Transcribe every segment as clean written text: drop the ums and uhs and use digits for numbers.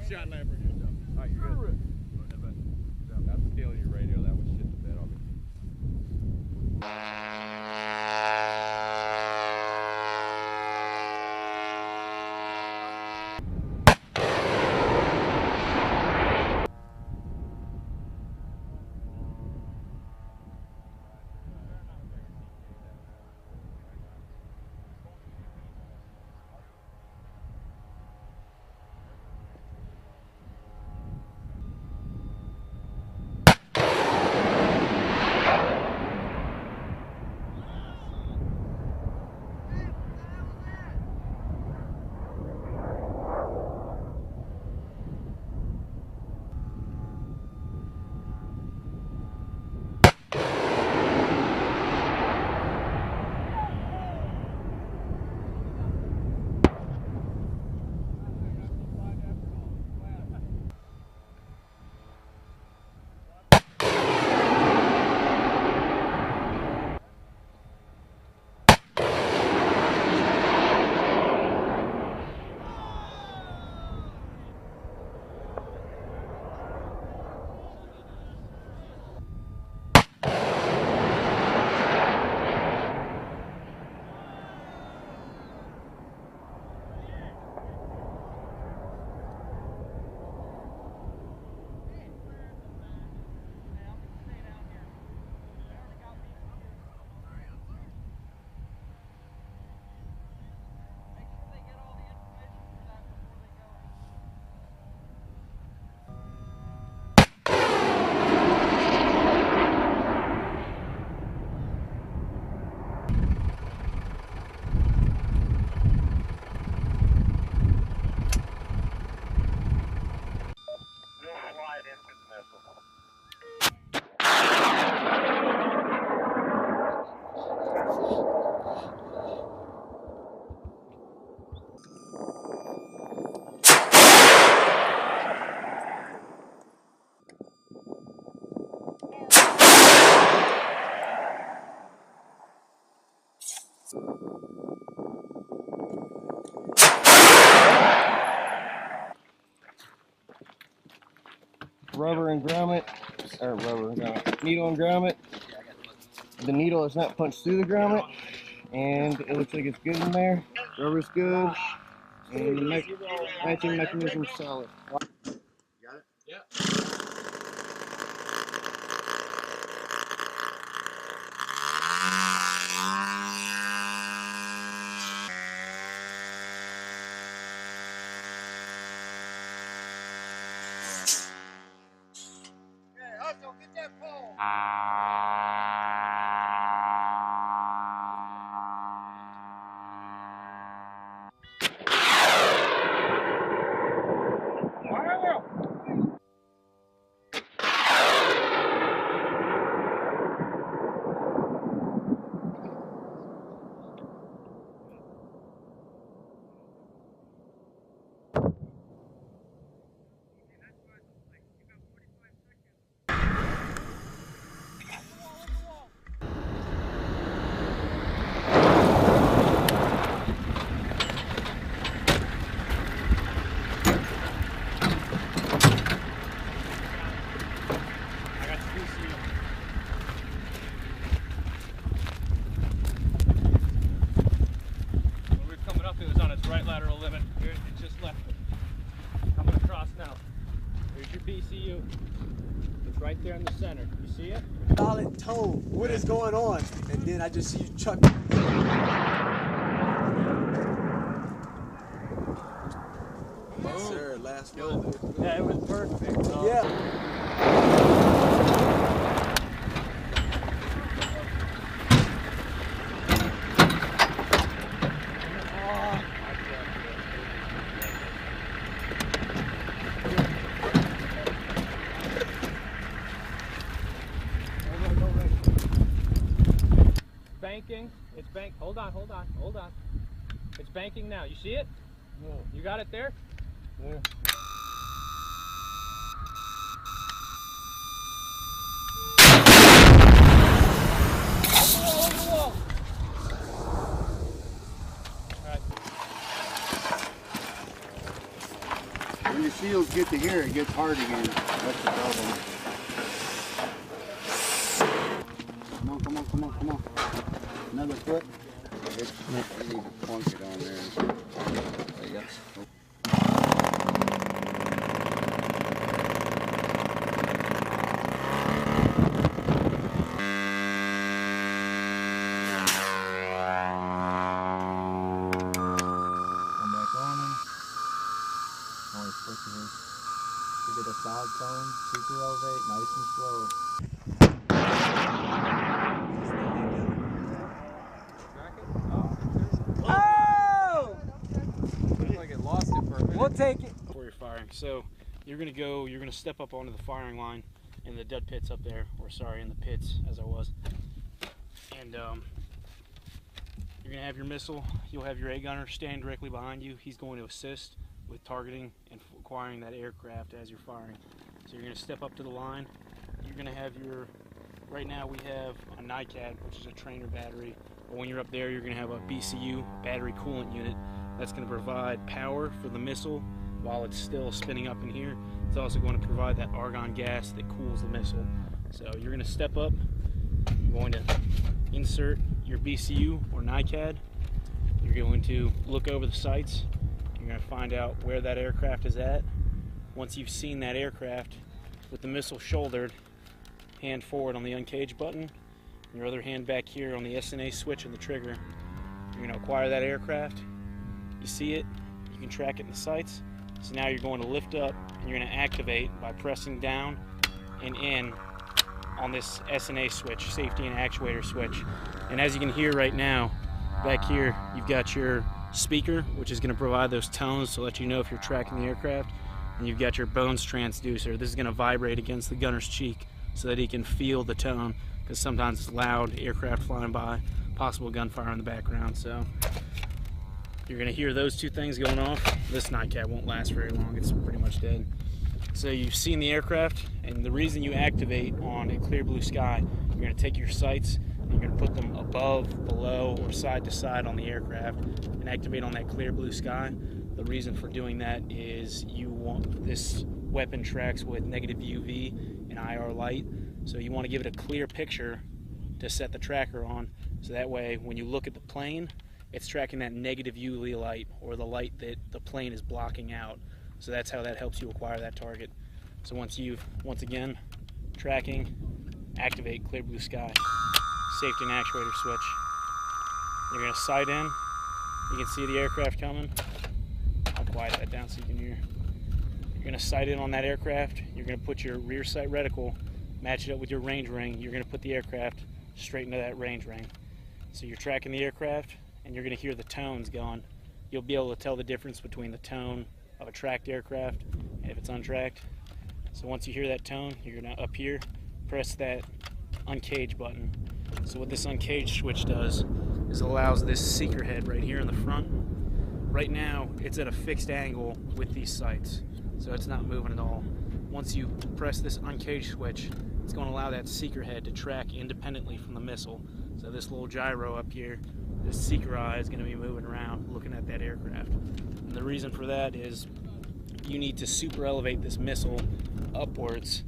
SCHNELLER. Alright, you're good. That's stealing your radio. That was shit the bed on me. Rubber and grommet, or rubber and grommet, needle and grommet. The needle is not punched through the grommet, and it looks like it's good in there. Rubber's good, and the matching mechanism's solid. Got it? Yeah. Get that pole. Right lateral limit. Here, it just left it. Coming across now. Here's your BCU. It's right there in the center. You see it? Solid tone. What is going on? And then I just see you chuck. Yes, sir. Last one. Yeah, it was perfect. Yeah. Banking. It's bank. Hold on. It's banking now. You see it? Yeah. You got it there? Yeah. Over the wall. All right. When the shields get to here, it gets hard again. That's the problem. Come on, come on, come on, come on. Another foot. You need to plunk it on there. There you go. Get a solid tone, super elevate, nice and slow. Oh! Looks like it lost it for a minute. We'll take it. Before you're firing, so you're gonna step up onto the firing line in the dead pits up there, or sorry, in the pits as I was, and you're gonna have your missile. You'll have your A gunner standing directly behind you. He's going to assist with targeting and acquiring that aircraft as you're firing. So you're going to step up to the line. You're going to have your, right now we have a NICAD, which is a trainer battery. But when you're up there, you're going to have a BCU, battery coolant unit, that's going to provide power for the missile while it's still spinning up in here. It's also going to provide that argon gas that cools the missile. So you're going to step up, you're going to insert your BCU or NICAD. You're going to look over the sights. You're going to find out where that aircraft is at. Once you've seen that aircraft, with the missile shouldered, hand forward on the uncage button, your other hand back here on the SNA switch and the trigger. You're going to acquire that aircraft. You see it, you can track it in the sights. So now you're going to lift up and you're going to activate by pressing down and in on this SNA switch, safety and actuator switch. And as you can hear right now, back here, you've got your speaker, which is going to provide those tones to let you know if you're tracking the aircraft, and you've got your bones transducer. This is going to vibrate against the gunner's cheek so that he can feel the tone, because sometimes it's loud, aircraft flying by, possible gunfire in the background. So you're going to hear those two things going off. This NICAD won't last very long, it's pretty much dead. So you've seen the aircraft, and the reason you activate on a clear blue sky, you're going to take your sights and you're going to put them above, below, or side to side on the aircraft and activate on that clear blue sky. The reason for doing that is you want this weapon tracks with negative UV and IR light, so you want to give it a clear picture to set the tracker on, so that way when you look at the plane, it's tracking that negative UV light, or the light that the plane is blocking out. So that's how that helps you acquire that target. So once again, tracking, activate clear blue sky, safety and actuator switch. You're going to sight in. You can see the aircraft coming. I'll quiet that down so you can hear. You're going to sight in on that aircraft. You're going to put your rear sight reticle, match it up with your range ring. You're going to put the aircraft straight into that range ring. So you're tracking the aircraft, and you're going to hear the tones going. You'll be able to tell the difference between the tone of a tracked aircraft and if it's untracked. So once you hear that tone, you're going to up here press that uncage button. So what this uncage switch does is allows this seeker head right here in the front. Right now it's at a fixed angle with these sights, so it's not moving at all. Once you press this uncage switch, it's going to allow that seeker head to track independently from the missile. So this little gyro up here, this seeker eye is going to be moving around looking at that aircraft. And the reason for that is you need to super elevate this missile upwards.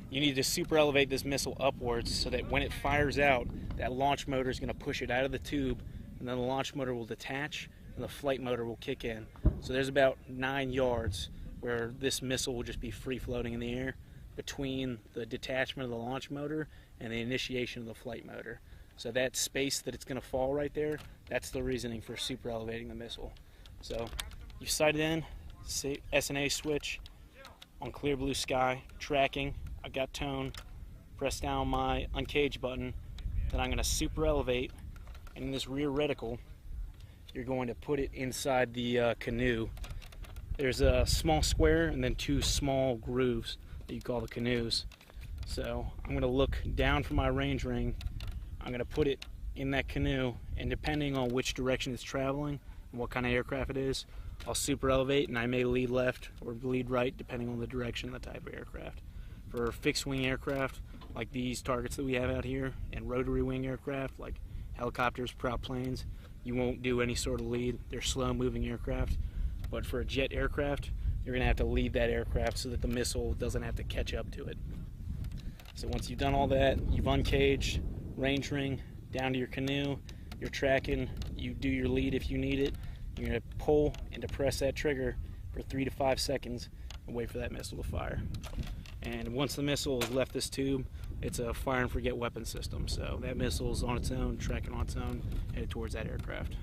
You need to super elevate this missile upwards so that when it fires out, that launch motor is going to push it out of the tube, and then the launch motor will detach and the flight motor will kick in. So there's about 9 yards where this missile will just be free floating in the air between the detachment of the launch motor and the initiation of the flight motor. So that space that it's going to fall right there, that's the reasoning for super elevating the missile. So you sight it in, SNA switch on clear blue sky, tracking, I got tone, press down my uncage button, then I'm going to super elevate, and in this rear reticle, you're going to put it inside the canoe. There's a small square and then 2 small grooves that you call the canoes. So I'm going to look down from my range ring, I'm going to put it in that canoe, and depending on which direction it's traveling and what kind of aircraft it is, I'll super elevate, and I may lead left or lead right depending on the direction and the type of aircraft. For fixed wing aircraft like these targets that we have out here, and rotary wing aircraft like helicopters, prop planes, you won't do any sort of lead. They're slow moving aircraft. But for a jet aircraft, you're going to have to lead that aircraft so that the missile doesn't have to catch up to it. So once you've done all that, you've uncaged, range ring, down to your canoe, you're tracking, you do your lead if you need it. You're going to pull and depress that trigger for 3 to 5 seconds and wait for that missile to fire. And once the missile has left this tube, it's a fire and forget weapon system. So that missile is on its own, tracking on its own, headed towards that aircraft.